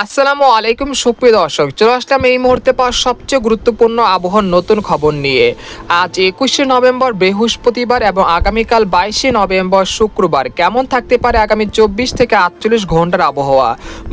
আসসালামু আলাইকুম সুপ্রিয় দর্শক, চলে আসলাম এই মুহূর্তে পাওয়া সবচেয়ে গুরুত্বপূর্ণ আবহাওয়ার নতুন খবর নিয়ে। আজ 21শে নভেম্বর বৃহস্পতিবার এবং আগামীকাল 22শে নভেম্বর শুক্রবার কেমন থাকতে পারে আগামী 24 থেকে 48 ঘন্টার আবহাওয়া।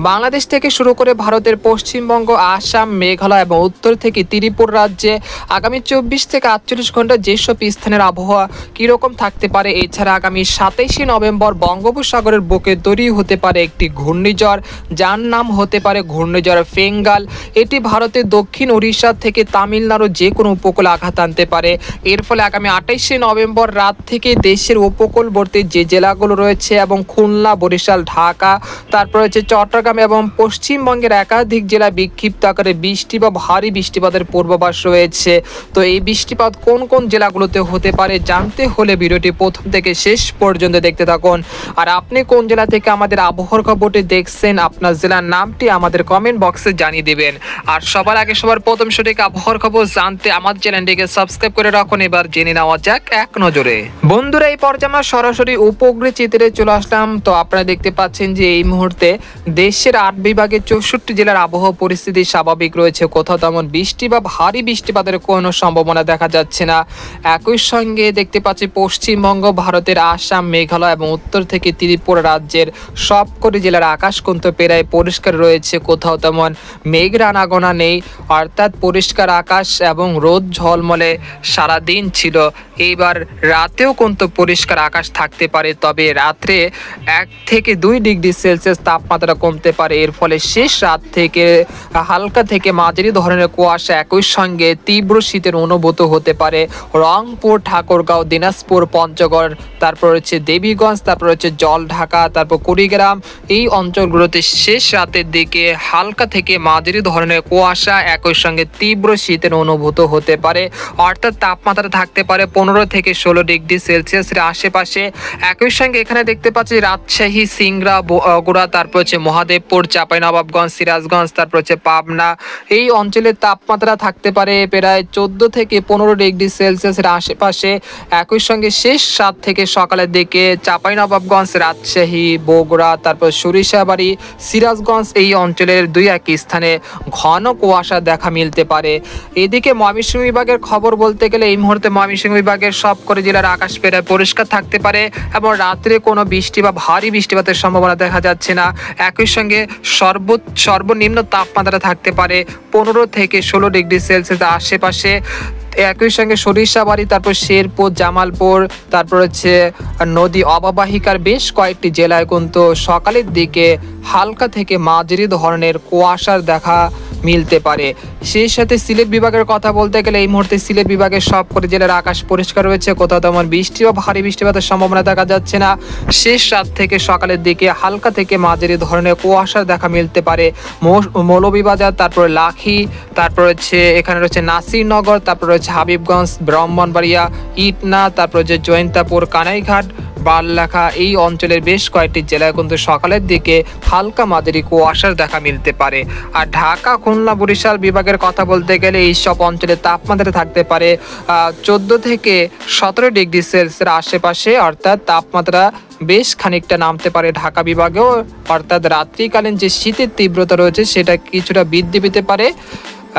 বাংলাদেশ থেকে শুরু করে ভারতের পশ্চিমবঙ্গ, আসাম, মেঘালয় এবং উত্তর থেকে ত্রিপুরা রাজ্যে আগামী 24 থেকে 48 ঘন্টা যেসব স্থানের আবহাওয়া কীরকম থাকতে পারে। এছাড়া আগামী 27শে নভেম্বর বঙ্গোপসাগরের বুকে তৈরি হতে পারে একটি ঘূর্ণিঝড়, যার নাম হতে পারে ঘূর্ণিঝড় ফেঙ্গাল। এটি ভারতের দক্ষিণ ওড়িশা থেকে তামিলনাড়ু যে কোনো উপকূলে আঘাত আনতে পারে। এর ফলে আগামী 28শে নভেম্বর রাত থেকে দেশের উপকূলবর্তী যে জেলাগুলো রয়েছে এবং খুলনা, বরিশাল, ঢাকা, তারপর হচ্ছে চট্টগ্রাম এবং পশ্চিমবঙ্গের একাধিক জেলায় বিক্ষিপ্ত আকারে বৃষ্টি বা ভারী বৃষ্টিপাতের পূর্বাভাস রয়েছে। তো এই বৃষ্টিপাত কোন কোন জেলাগুলোতে হতে পারে জানতে হলে ভিডিওটি প্রথম থেকে শেষ পর্যন্ত দেখতে থাকুন। আর আপনি কোন জেলা থেকে আমাদের আবহাওয়ার খবরটি দেখছেন, আপনার জেলার নামটি আমাদের কমেন্ট বক্সে জানিয়ে দিবেন। আর সবার আগে সবার প্রথম সঠিক আবহাওয়ার খবর জানতে আমার চ্যানেলটিকে সাবস্ক্রাইব করে রাখুন। এবার জেনে নেওয়া যাক এক নজরে। বন্ধুরা, এই পর্যায়ে আমরা সরাসরি উপগ্রহ চিত্রে চলে আসলাম। তো আপনারা দেখতে পাচ্ছেন যে এই মুহূর্তে দেশের 8 বিভাগের 64 জেলার আবহাওয়া পরিস্থিতি স্বাভাবিক রয়েছে। কোথাও তেমন বৃষ্টি বা ভারী বৃষ্টিপাতের কোনো সম্ভাবনা দেখা যাচ্ছে না। একই সঙ্গে দেখতে পাচ্ছি পশ্চিমবঙ্গ, ভারতের আসাম, মেঘালয় এবং উত্তর থেকে ত্রিপুরা রাজ্যের সবকটি জেলার আকাশ কিন্তু প্রায় পরিষ্কার রয়েছে। কোথাও তেমন মেঘ আনাগোনা নেই, অর্থাৎ পরিষ্কার আকাশ এবং রোদ ঝলমলে সারাদিন ছিল। এইবার রাতেও কিন্তু পরিষ্কার আকাশ থাকতে পারে, তবে রাত্রে 1 থেকে 2 ডিগ্রি সেলসিয়াস তাপমাত্রা কমতে পারে। এর ফলে শেষ রাত থেকে হালকা থেকে মাঝারি ধরনের কুয়াশা, একই সঙ্গে তীব্র শীতের অনুভূত হতে পারে রংপুর, ঠাকুরগাঁও, দিনাজপুর, পঞ্চগড়, তারপর হচ্ছে দেবীগঞ্জ, তারপর হচ্ছে জলঢাকা, তারপর কুড়িগ্রাম। এই অঞ্চলগুলোতে শেষ রাতের দিকে হালকা থেকে মাঝারি ধরনের কুয়াশা, একই সঙ্গে তীব্র শীতের অনুভূত হতে পারে, অর্থাৎ তাপমাত্রা থাকতে পারে 15 থেকে 16 ডিগ্রি সেলসিয়াসের আশেপাশে। একই সঙ্গে এখানে দেখতে পাচ্ছি রাজশাহী, সিংড়া, বগুড়া, তারপর হচ্ছে মহাদেবপুর, চাঁপাইনবাবগঞ্জ, সিরাজগঞ্জ, তারপর হচ্ছে পাবনা। এই অঞ্চলের তাপমাত্রা থাকতে পারে প্রায় 14 থেকে 15 ডিগ্রি সেলসিয়াসের আশেপাশে। একই সঙ্গে শেষ রাত থেকে সকালের দিকে চাঁপাইনবাবগঞ্জ, রাজশাহী, বগুড়া, তারপর সরিষাবাড়ি, সিরাজগঞ্জ এই অঞ্চলের 2-1 স্থানে ঘন কুয়াশা দেখা মিলতে পারে। এদিকে ময়মনসিংহ বিভাগের খবর বলতে গেলে এই মুহূর্তে ময়মনসিংহ বিভাগের সবকটি জেলার আকাশ প্রায় পরিষ্কার থাকতে পারে এবং রাত্রে কোনো বৃষ্টি বা ভারী বৃষ্টিপাতের সম্ভাবনা দেখা যাচ্ছে না। একই সঙ্গে সর্বনিম্ন তাপমাত্রা থাকতে পারে 15 থেকে 16 ডিগ্রি সেলসিয়াসের আশেপাশে। একই সঙ্গে সরিষাবাড়ি, তারপর শেরপুর, জামালপুর, তারপর হচ্ছে নদী অববাহিকার বেশ কয়েকটি জেলায় কিন্তু সকালের দিকে হালকা থেকে মাঝারি ধরনের কুয়াশার দেখা মিলতে পারে। সেই সাথে সিলেট বিভাগের কথা বলতে গেলে এই মুহূর্তে সিলেট বিভাগের সবকটি জেলার আকাশ পরিষ্কার রয়েছে। কোথাও তেমন বৃষ্টি বা ভারী বৃষ্টিপাতের সম্ভাবনা দেখা যাচ্ছে না। শেষ রাত থেকে সকালের দিকে হালকা থেকে মাঝারি ধরনের কুয়াশার দেখা মিলতে পারে মৌলভীবাজার, তারপরে লাখি, তারপর হচ্ছে এখানে রয়েছে নাসিরনগর, তারপর রয়েছে হাবিবগঞ্জ, ব্রাহ্মণবাড়িয়া, ইটনা, তারপর হচ্ছে জয়ন্তাপুর, কানাইঘাট, বারলাখা। এই অঞ্চলের বেশ কয়েকটি জেলায় কিন্তু সকালের দিকে হালকা মাঝারি কুয়াশার দেখা মিলতে পারে। আর ঢাকা, খুলনা, বরিশাল বিভাগের কথা বলতে গেলে এই সব অঞ্চলের তাপমাত্রা থাকতে পারে 14 থেকে 17 ডিগ্রি সেলসিয়াসের আশেপাশে, অর্থাৎ তাপমাত্রা বেশ খানিকটা নামতে পারে ঢাকা বিভাগেও, অর্থাৎ রাত্রিকালীন যে শীতের তীব্রতা রয়েছে সেটা কিছুটা বৃদ্ধি পেতে পারে।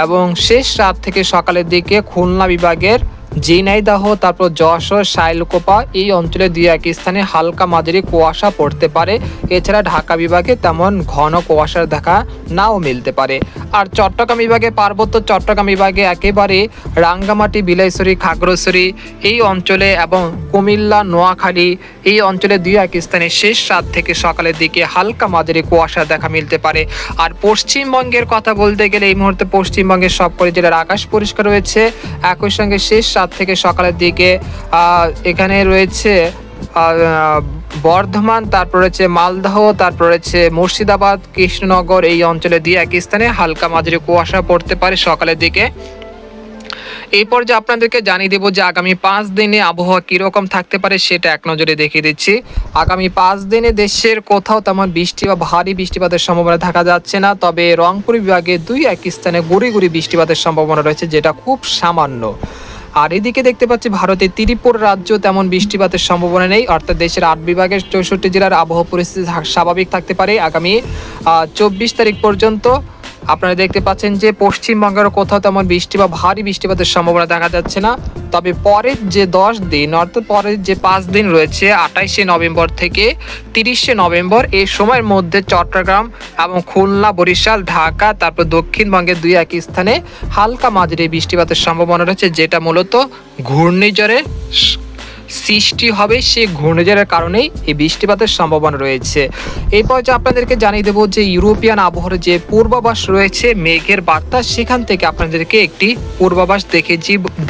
এবং শেষ রাত থেকে সকালের দিকে খুলনা বিভাগের ঝিনাইদহ, তারপর যশোর, শাইলকোপা এই অঞ্চলে 2-1 স্থানে হালকা মাঝারি কুয়াশা পড়তে পারে। এছাড়া ঢাকা বিভাগে তেমন ঘন কুয়াশার দেখা নাও মিলতে পারে। আর চট্টগ্রাম বিভাগে, পার্বত্য চট্টগ্রাম বিভাগে একেবারে রাঙ্গামাটি, বিলাইছড়ি, খাগড়াছড়ি এই অঞ্চলে এবং কুমিল্লা, নোয়াখালী এই অঞ্চলে 2-1 স্থানে শেষ রাত থেকে সকালের দিকে হালকা মাঝারি কুয়াশা দেখা মিলতে পারে। আর পশ্চিমবঙ্গের কথা বলতে গেলে এই মুহূর্তে পশ্চিমবঙ্গের সবকটি জেলার আকাশ পরিষ্কার রয়েছে। একই সঙ্গে শেষ রাত থেকে সকালের দিকে এখানে রয়েছে বর্ধমান, তারপর হচ্ছে মালদহ, তারপর হচ্ছে মুর্শিদাবাদ, কৃষ্ণনগর এই অঞ্চলে 2-1 স্থানে হালকা মাঝারি কুয়াশা পড়তে পারে সকালের দিকে। এই পর্যায়ে আপনাদেরকে জানিয়ে দেবো যে আগামী 5 দিনে আবহাওয়া কীরকম থাকতে পারে সেটা এক নজরে দেখিয়ে দিচ্ছি। আগামী 5 দিনে দেশের কোথাও তেমন বৃষ্টি বা ভারী বৃষ্টিপাতের সম্ভাবনা দেখা যাচ্ছে না, তবে রংপুর বিভাগে 2-1 স্থানে গুড়ি গুড়ি বৃষ্টিপাতের সম্ভাবনা রয়েছে, যেটা খুব সামান্য। আর এদিকে দেখতে পাচ্ছি ভারতের ত্রিপুরা রাজ্য তেমন বৃষ্টিপাতের সম্ভাবনা নেই, অর্থাৎ দেশের 8 বিভাগের 64 জেলার আবহাওয়া পরিস্থিতি স্বাভাবিক থাকতে পারে আগামী 24 তারিখ পর্যন্ত। আপনারা দেখতে পাচ্ছেন যে পশ্চিমবঙ্গের কোথাও তেমন বৃষ্টি বা ভারী বৃষ্টিপাতের সম্ভাবনা দেখা যাচ্ছে না। তবে পরের যে 10 দিন অর্থাৎ পরের যে 5 দিন রয়েছে 28শে নভেম্বর থেকে 30শে নভেম্বর, এই সময়ের মধ্যে চট্টগ্রাম এবং খুলনা, বরিশাল, ঢাকা, তারপর দক্ষিণবঙ্গের 2-1 স্থানে হালকা মাঝারি বৃষ্টিপাতের সম্ভাবনা রয়েছে, যেটা মূলত ঘূর্ণিঝড়ের সৃষ্টি হবে। সেই ঘূর্ণিঝড়ের কারণেই এই বৃষ্টিপাতের সম্ভাবনা রয়েছে। এই পর্যায়ে আপনাদেরকে জানিয়ে দেবো যে ইউরোপিয়ান আবহাওয়ার যে পূর্বাভাস রয়েছে মেঘের বার্তা, সেখান থেকে আপনাদেরকে একটি পূর্বাভাস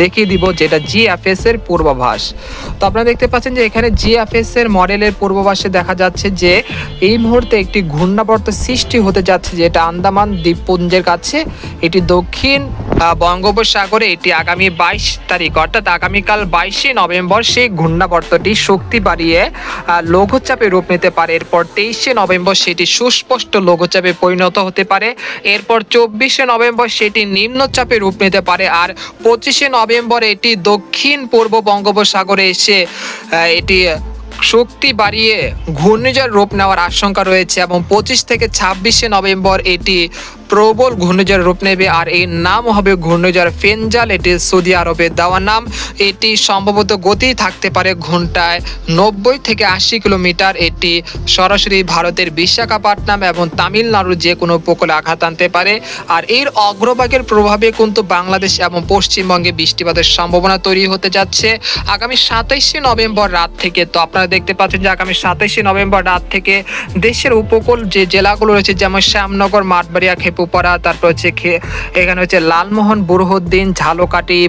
দেখিয়ে দিব, যেটা জিএফএস এর পূর্বাভাস। তো আপনারা দেখতে পাচ্ছেন যে এখানে জিএফএস এর মডেলের পূর্বাভাসে দেখা যাচ্ছে যে এই মুহূর্তে একটি ঘূর্ণাবর্ত সৃষ্টি হতে যাচ্ছে, যেটা আন্দামান দ্বীপপুঞ্জের কাছে। এটি দক্ষিণ বঙ্গোপসাগরে এটি আগামী 22 তারিখ অর্থাৎ আগামীকাল 22শে নভেম্বর সেই ঘূর্ণাবর্তটি শক্তি বাড়িয়ে লঘুচাপে রূপ নিতে পারে। এরপর 23শে নভেম্বর সেটি সুস্পষ্ট লঘুচাপে পরিণত হতে পারে। এরপর 24শে নভেম্বর সেটি নিম্নচাপে রূপ নিতে পারে। আর 25শে নভেম্বর এটি দক্ষিণ পূর্ব বঙ্গোপসাগরে এসে এটি শক্তি বাড়িয়ে ঘূর্ণিঝড় রূপ নেওয়ার আশঙ্কা রয়েছে এবং 25 থেকে 26শে নভেম্বর এটি প্রবল ঘূর্ণিঝড় রূপ নেবে। আর এর নাম হবে ঘূর্ণিঝড় ফেঞ্জাল। এটি সৌদি আরবের দেওয়া নাম। এটি সম্ভবত গতি থাকতে পারে ঘন্টায় 90 থেকে 80 কিলোমিটার। এটি সরাসরি ভারতের বিশাখাপত্তনম এবং তামিলনাড়ুর যে কোনো উপকূলে আঘাত আনতে পারে। আর এর অগ্রভাগের প্রভাবে কিন্তু বাংলাদেশ এবং পশ্চিমবঙ্গে বৃষ্টিপাতের সম্ভাবনা তৈরি হতে যাচ্ছে আগামী 27শে নভেম্বর রাত থেকে। তো আপনারা দেখতে পাচ্ছেন যে আগামী 27শে নভেম্বর রাত থেকে দেশের উপকূল যে জেলাগুলো রয়েছে, যেমন শ্যামনগর, মাঠবাড়িয়া, খেপুপাড়া, তারপর হচ্ছে এখানে হচ্ছে লালমোহন, বুরহুদ্দিন, ঝালকাঠি,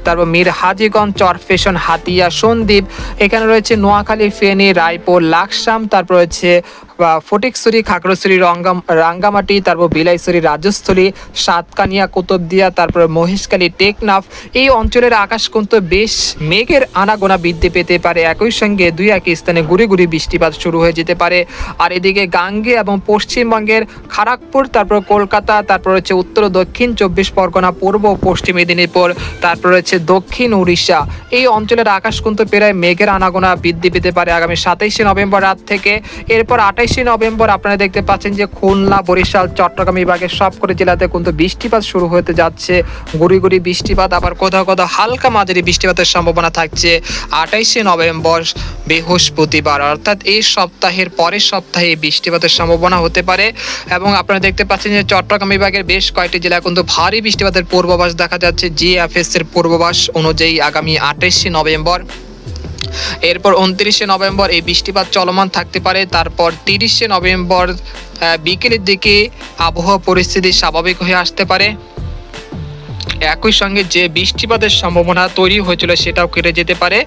তারপর মীর হাজীগঞ্জ, চরফেশন, হাতিয়া, সন্দ্বীপ, এখানে রয়েছে নোয়াখালী, ফেনী, রায়পুর, লাকসাম, তারপর হচ্ছে ফটিকছড়ি, খাগড়াছড়ি, রাঙ্গামাটি, তারপর বিলাইছড়ি, রাজস্থলী, সাতকানিয়া, কুতুবদিয়া, তারপর মহেশখালী, টেকনাফ। এই অঞ্চলের আকাশ কিন্তু বেশ মেঘের আনাগোনা বৃদ্ধি পেতে পারে। একই সঙ্গে 2-1 স্থানে গুড়ি গুড়ি বৃষ্টিপাত শুরু হয়ে যেতে পারে। আর এদিকে গাঙ্গে এবং পশ্চিমবঙ্গের খড়গপুর, তারপর কলকাতা, তারপর হচ্ছে উত্তর ও দক্ষিণ 24 পরগনা, পূর্ব ও পশ্চিম মেদিনীপুর, তারপর হচ্ছে দক্ষিণ উড়িষ্যা, এই অঞ্চলের আকাশ কিন্তু প্রায় মেঘের আনাগোনা বৃদ্ধি পেতে পারে আগামী 27শে নভেম্বর রাত থেকে। এরপর 28শে নভেম্বর আপনারা দেখতে পাচ্ছেন যে খুলনা, বরিশাল, চট্টগ্রাম বিভাগের সবকটি জেলাতে কিন্তু বৃষ্টিপাত শুরু হতে যাচ্ছে। গুড়ি গুড়ি বৃষ্টিপাত, আবার কোথাও কোথাও হালকা মাঝারি বৃষ্টিপাতের সম্ভাবনা থাকছে 28শে নভেম্বর বৃহস্পতিবার, অর্থাৎ এই সপ্তাহের পরের সপ্তাহে বৃষ্টিপাতের সম্ভাবনা হতে পারে। এবং আপনারা দেখতে পাচ্ছেন যে চট্টগ্রাম বিভাগের বেশ কয়েকটি জেলা কিন্তু ভারী বৃষ্টিপাতের পূর্বাভাস দেখা যাচ্ছে জিএফএস এর পূর্বাভাস অনুযায়ী আগামী 28শে নভেম্বর। এরপর 29শে নভেম্বর এই বৃষ্টিপাত চলমান থাকতে পারে। তারপর 30শে নভেম্বর বিকেলের দিকে আবহাওয়া পরিস্থিতি স্বাভাবিক হয়ে আসতে পারে। একই সঙ্গে যে বৃষ্টিপাতের সম্ভাবনা তৈরি হয়েছিল সেটাও কেটে যেতে পারে।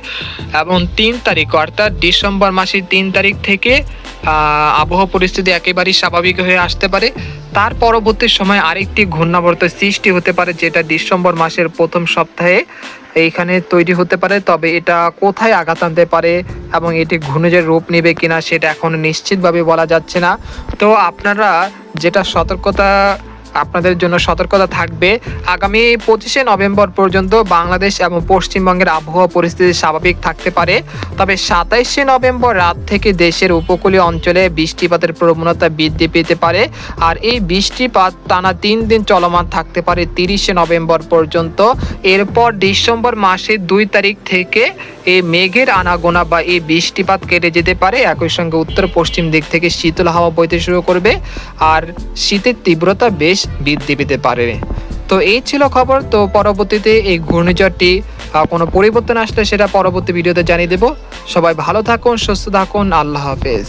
এবং 3 তারিখ অর্থাৎ ডিসেম্বর মাসের 3 তারিখ থেকে আবহাওয়া পরিস্থিতি একেবারেই স্বাভাবিক হয়ে আসতে পারে। তার পরবর্তী সময় আরেকটি ঘূর্ণাবর্ত সৃষ্টি হতে পারে, যেটা ডিসেম্বর মাসের প্রথম সপ্তাহে এইখানে তৈরি হতে পারে। তবে এটা কোথায় আঘাত আনতে পারে এবং এটি ঘূর্ণিঝড়ের রূপ নেবে কিনা সেটা এখন নিশ্চিতভাবে বলা যাচ্ছে না। তো আপনারা যেটা আপনাদের জন্য সতর্কতা থাকবে, আগামী 25শে নভেম্বর পর্যন্ত বাংলাদেশ এবং পশ্চিমবঙ্গের আবহাওয়া পরিস্থিতি স্বাভাবিক থাকতে পারে। তবে 27শে নভেম্বর রাত থেকে দেশের উপকূলীয় অঞ্চলে বৃষ্টিপাতের প্রবণতা বৃদ্ধি পেতে পারে। আর এই বৃষ্টিপাত টানা 3 দিন চলমান থাকতে পারে 30শে নভেম্বর পর্যন্ত। এরপর ডিসেম্বর মাসের 2 তারিখ থেকে এই মেঘের আনাগোনা বা এই বৃষ্টিপাত কেটে যেতে পারে। একই সঙ্গে উত্তর পশ্চিম দিক থেকে শীতল হাওয়া বইতে শুরু করবে আর শীতের তীব্রতা বেশ বৃদ্ধি পেতে পারে। তো এই ছিল খবর। তো পরবর্তীতে এই ঘূর্ণিঝড়টি কোনো পরিবর্তন আসলে সেটা পরবর্তী ভিডিওতে জানিয়ে দেব। সবাই ভালো থাকুন, সুস্থ থাকুন, আল্লাহ হাফেজ।